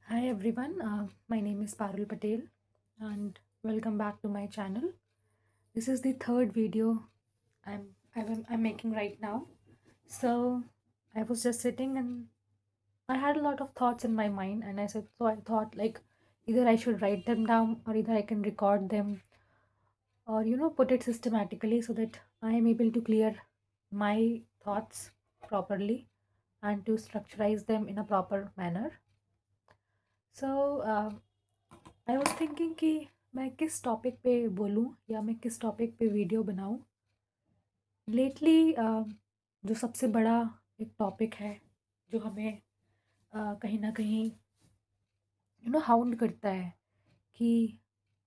Hi everyone, my name is Parul Patel and welcome back to my channel. This is the third video I'm making right now. So I was just sitting and I had a lot of thoughts in my mind, and I thought like either I should write them down or either I can record them or put it systematically so that I am able to clear my thoughts properly and to structurize them in a proper manner. So I was thinking कि मैं किस topic पे बोलूँ या मैं किस topic पे video बनाऊँ। लेटली जो सबसे बड़ा एक टॉपिक है जो हमें कहीं न कहीं हाउंड करता है कि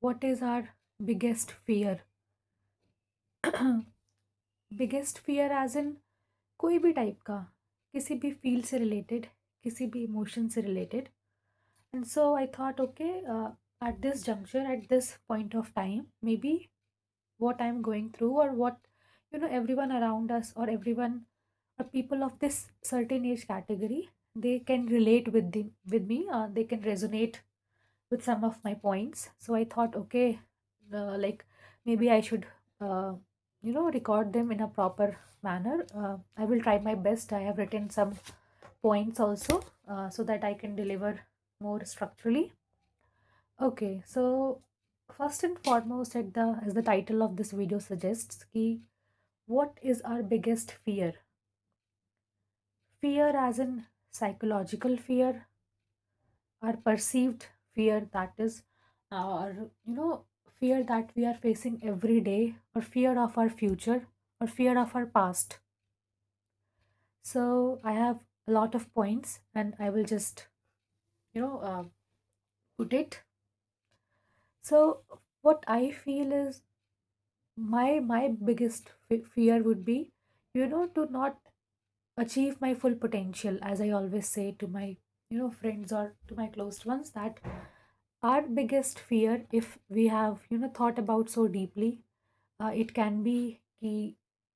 what is our biggest fear. Biggest fear as in कोई भी टाइप का, किसी भी फ़ील्ड से रिलेटेड, किसी भी इमोशन से related. And so I thought, okay, at this juncture, at this point of time, maybe what I'm going through or what everyone around us or everyone or people of this certain age category, they can relate with me, they can resonate with some of my points. So I thought, okay, like maybe I should record them in a proper manner. I will try my best. I have written some points also, so that I can deliver more structurally. Okay, so first and foremost, as the title of this video suggests, ki what is our biggest fear? Fear as in psychological fear, our perceived fear, that is our fear that we are facing every day, or fear of our future, or fear of our past. So I have a lot of points, and I will just you know uh, put it. So what I feel is my biggest fear would be to not achieve my full potential, as I always say to my friends or to my close ones, that our biggest fear, if we have thought about so deeply, it can be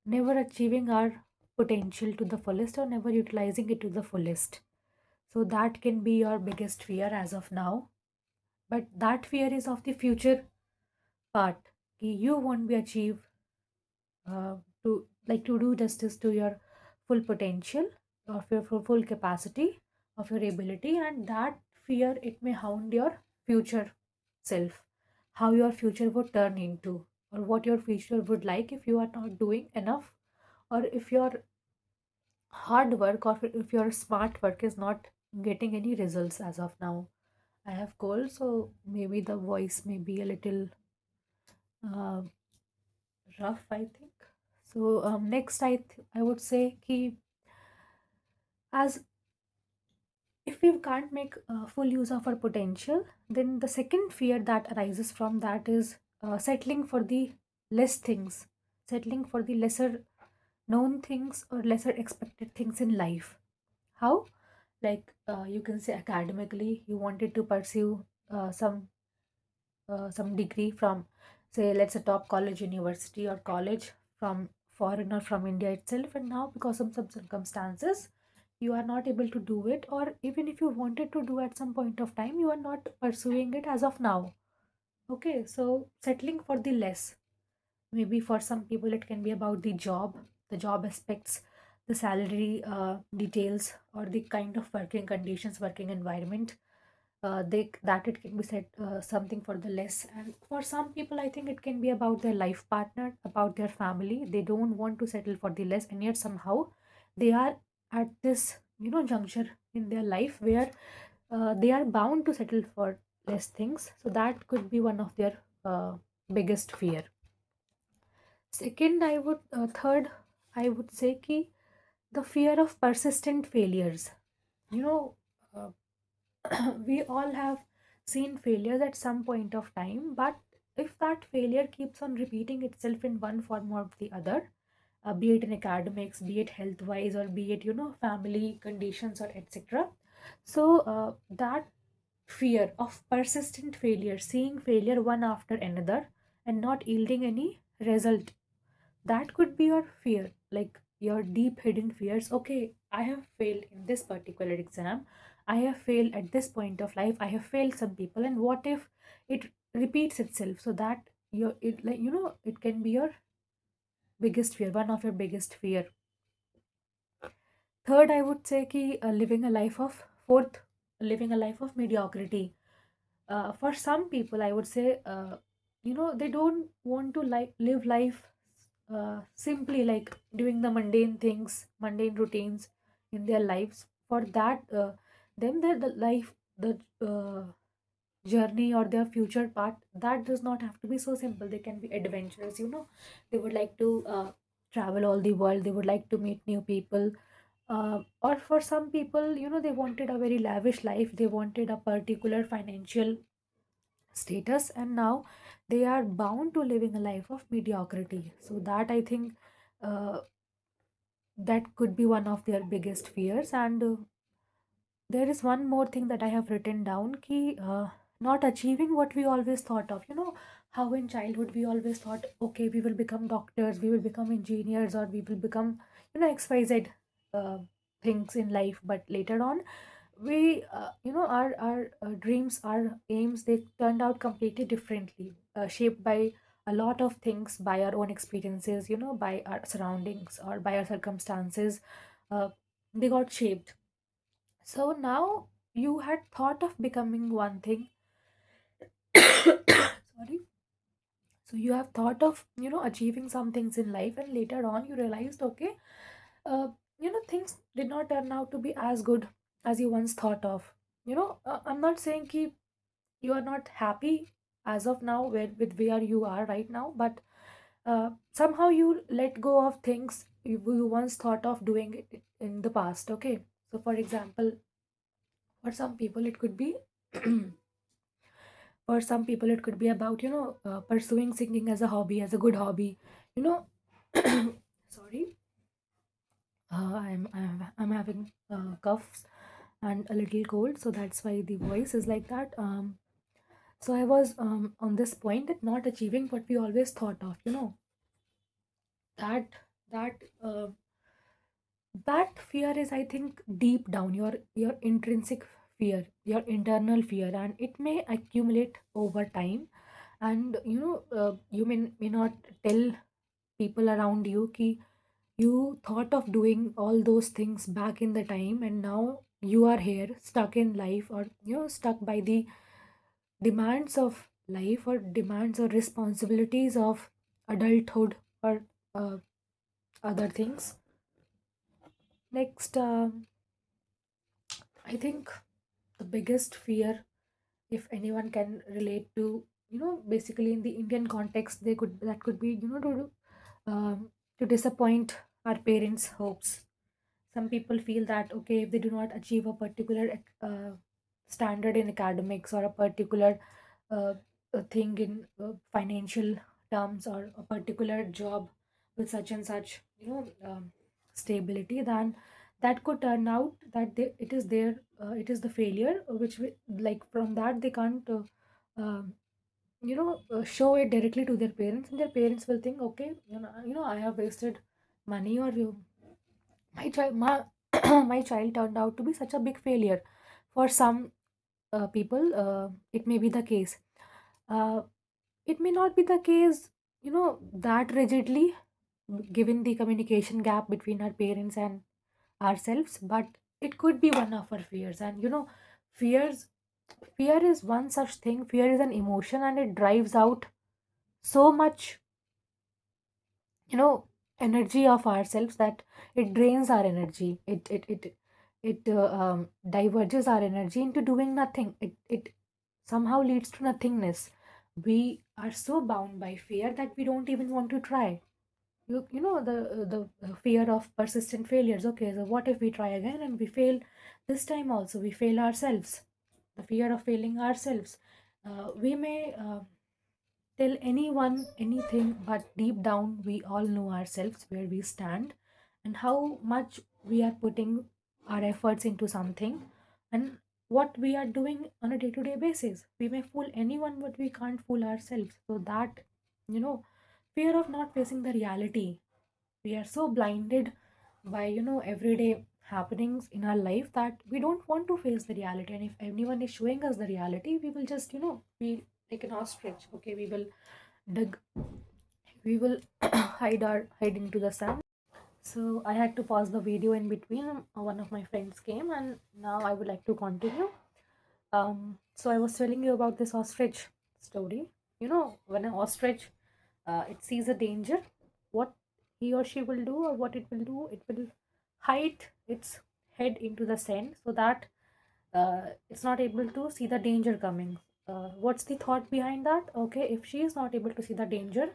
never achieving our potential to the fullest or never utilizing it to the fullest. So that can be your biggest fear as of now, but that fear is of the future part. You won't be achieve uh, to do justice to your full potential of your full capacity of your ability, and that fear, it may hound your future self, how your future would turn into, or what your future would like if you are not doing enough, or if your hard work or if your smart work is not getting any results as of now. I have cold, so maybe the voice may be a little uh, rough, I think. So next, I would say ki as if we can't make full use of our potential, then the second fear that arises from that is settling for the less things, settling for the lesser known things or lesser expected things in life. How? Like you can say academically, you wanted to pursue some degree from, say, let's say top college, university, or college from foreign or from India itself, and now because of some circumstances you are not able to do it, or even if you wanted to do at some point of time, you are not pursuing it as of now. Okay, so settling for the less. Maybe for some people it can be about the job aspects, the salary details, or the kind of working conditions, working environment. They that it can be said something for the less, and for some people I think it can be about their life partner, about their family. They don't want to settle for the less, and yet somehow they are at this juncture in their life where they are bound to settle for less things. So that could be one of their biggest fear. Second, third, I would say ki the fear of persistent failures. You know, uh, we all have seen failures at some point of time, but if that failure keeps on repeating itself in one form or the other, be it in academics, be it health wise, or be it family conditions or etc. So that fear of persistent failure, seeing failure one after another and not yielding any result, that could be your fear, like your deep hidden fears. Okay, I have failed in this particular exam, I have failed at this point of life, I have failed some people, and what if it repeats itself? So that it, like, it can be your biggest fear, one of your biggest fear. Third, I would say ki living a life of fourth, living a life of mediocrity. For some people, I would say, they don't want to live life simply, like doing the mundane things, mundane routines in their lives. For that, them the life, the journey or their future path, that does not have to be so simple. They can be adventurous. They would like to travel all the world. They would like to meet new people. Or for some people, they wanted a very lavish life. They wanted a particular financial status, and now they are bound to living a life of mediocrity. So that, I think, uh, that could be one of their biggest fears. And there is one more thing that I have written down, ki not achieving what we always thought of. How in childhood we always thought, okay, we will become doctors, we will become engineers, or we will become, XYZ uh, things in life. But later on, we our dreams, our aims, they turned out completely differently, shaped by a lot of things, by our own experiences, by our surroundings or by our circumstances. They got shaped. So now you had thought of becoming one thing. Sorry. So you have thought of, achieving some things in life, and later on you realized, okay, uh, things did not turn out to be as good as you once thought of. I'm not saying ki you are not happy as of now with where you are right now, but somehow you let go of things you once thought of doing it in the past. Okay. So for example, for some people it could be for some people it could be about, pursuing singing as a hobby, as a good hobby. you know Sorry. I'm having coughs and a little cold, so that's why the voice is like that. So I was on this point that not achieving what we always thought of, that that that fear is, I think, deep down, your intrinsic fear, your internal fear, and it may accumulate over time. And you may not tell people around you ki you thought of doing all those things back in the time, and now you are here stuck in life, or stuck by the demands of life, or demands or responsibilities of adulthood, or uh, other things. Next, I think the biggest fear, if anyone can relate to, basically in the Indian context, they could that could be, to disappoint our parents' hopes. Some people feel that, okay, if they do not achieve a particular standard in academics, or a particular thing in financial terms, or a particular job with such and such, stability, then that could turn out that it is the failure, which like from that they can't show it directly to their parents, and their parents will think, okay, I have wasted money, or my child turned out to be such a big failure. For some people, it may be the case. uh, it may not be the case, that rigidly, given the communication gap between our parents and ourselves, but it could be one of our fears. And fears fear is one such thing. Fear is an emotion, and it drives out so much, energy of ourselves, that it drains our energy. It diverges our energy into doing nothing. It somehow leads to nothingness. We are so bound by fear that we don't even want to try. The fear of persistent failures. Okay, so what if we try again and we fail? This time also we fail ourselves. The fear of failing ourselves. We may tell anyone anything, but deep down, we all know ourselves, where we stand, and how much we are putting our efforts into something, and what we are doing on a day to day basis. We may fool anyone, but we can't fool ourselves. So, that, fear of not facing the reality, we are so blinded by, everyday happenings in our life that we don't want to face the reality. And if anyone is showing us the reality, we will just, be like an ostrich. Okay, we will dig, we will hide into the sand. So I had to pause the video in between. One of my friends came, and now I would like to continue. So I was telling you about this ostrich story. When an ostrich it sees a danger, what he or she will do, or what it will hide its head into the sand so that it's not able to see the danger coming. What's the thought behind that? Okay, if she is not able to see the danger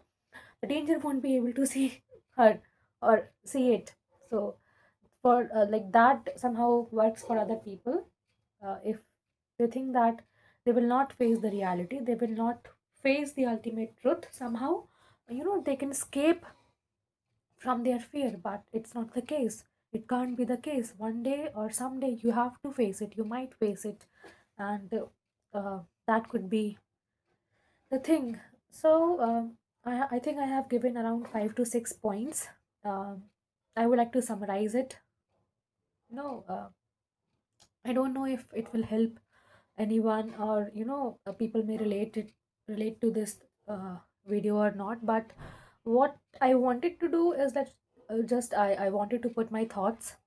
won't be able to see her or see it. So for like that somehow works for other people. If they think that they will not face the reality, they will not face the ultimate truth, somehow they can escape from their fear. But it's not the case. It can't be the case. One day or someday you have to face it, you might face it. And that could be the thing. So I think I have given around 5 to 6 points. um, I would like to summarize it. no I don't know if it will help anyone, or people may relate to this video or not. But what I wanted to do is that just I wanted to put my thoughts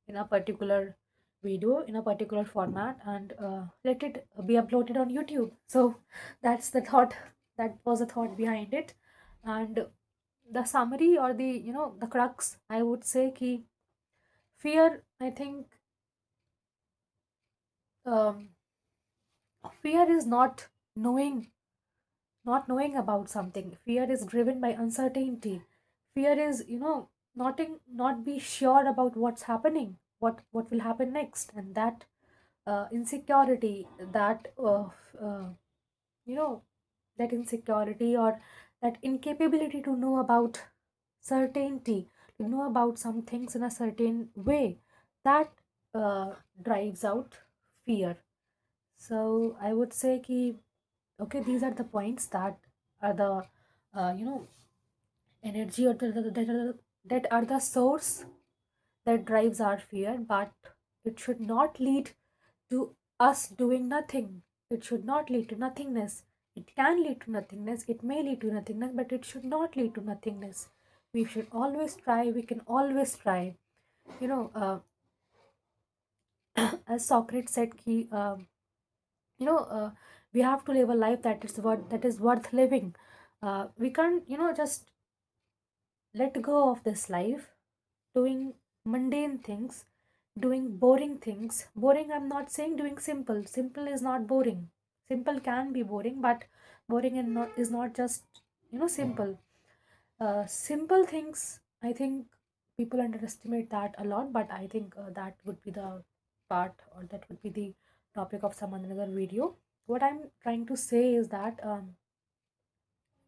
in a particular video, in a particular format, and let it be uploaded on YouTube. So that's the thought. That was the thought behind it. And the summary, or the crux, I would say, ki fear, I think, um, fear is not knowing about something. Fear is driven by uncertainty. Fear is, not be sure about what's happening, what will happen next. And that insecurity, uh, you know that insecurity, or that incapability to know about certainty, to know about some things in a certain way, that drives out fear. So I would say ki, okay, these are the points that are the energy, or that are the source that drives our fear. But it should not lead to us doing nothing. It should not lead to nothingness. It can lead to nothingness, it may lead to nothingness, but it should not lead to nothingness. We should always try, we can always try. you know uh, as Socrates said, you know uh, we have to live a life that is worth living. We can't, just let go of this life doing mundane things, doing boring things. Boring, I'm not saying doing simple. Simple is not boring. Simple can be boring, but boring is not just, simple. Simple things, I think people underestimate that a lot, but I think that would be the part, or that would be the topic of some another video. What I'm trying to say is that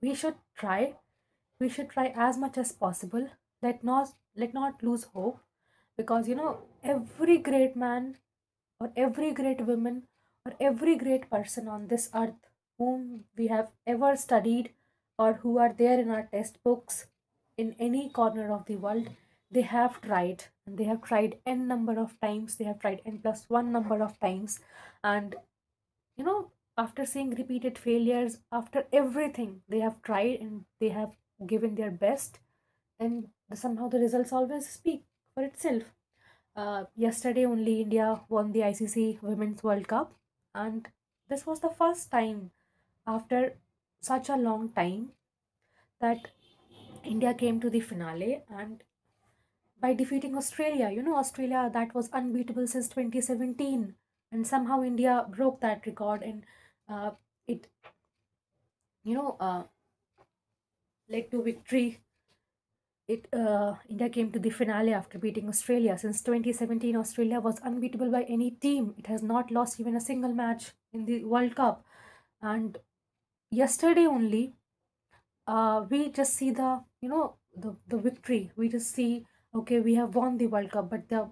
we should try. We should try as much as possible. Let not lose hope, because every great man, or every great woman, or every great person on this earth whom we have ever studied, or who are there in our textbooks, in any corner of the world, they have tried, and they have tried n number of times. They have tried n plus one number of times. And after seeing repeated failures, after everything, they have tried and they have given their best. And somehow the results always speak for itself. Yesterday only, India won the ICC Women's World Cup, and this was the first time after such a long time that India came to the finale, and by defeating Australia. Australia, that was unbeatable since 2017, and somehow India broke that record. And it you know led to victory. It India came to the finale after beating Australia. Since 2017, Australia was unbeatable by any team. It has not lost even a single match in the World Cup. And yesterday only, we just see the victory. We just see, okay, we have won the World Cup, but the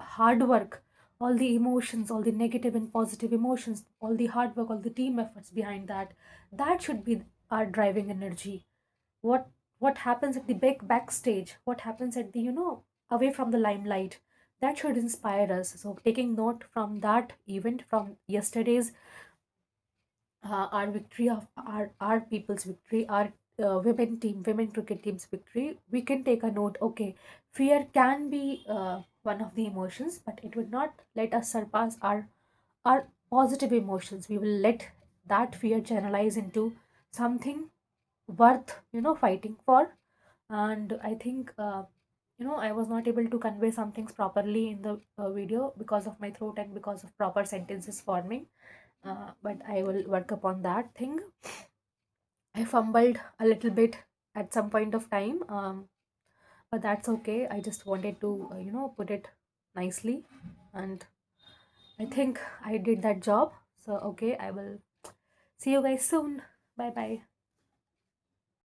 hard work, all the emotions, all the negative and positive emotions, all the hard work, all the team efforts behind that should be our driving energy. What what happens at the backstage, what happens at the away from the limelight, that should inspire us. So taking note from that event, from yesterday's, our victory, of our people's victory, our women cricket team's victory, we can take a note. Okay, fear can be one of the emotions, but it would not let us surpass our positive emotions. We will let that fear generalize into something worth, fighting for. And I think, I was not able to convey some things properly in the video because of my throat and because of proper sentences forming, but I will work upon that thing. I fumbled a little bit at some point of time, but that's okay. I just wanted to, put it nicely, and I think I did that job. So, okay, I will see you guys soon. Bye bye.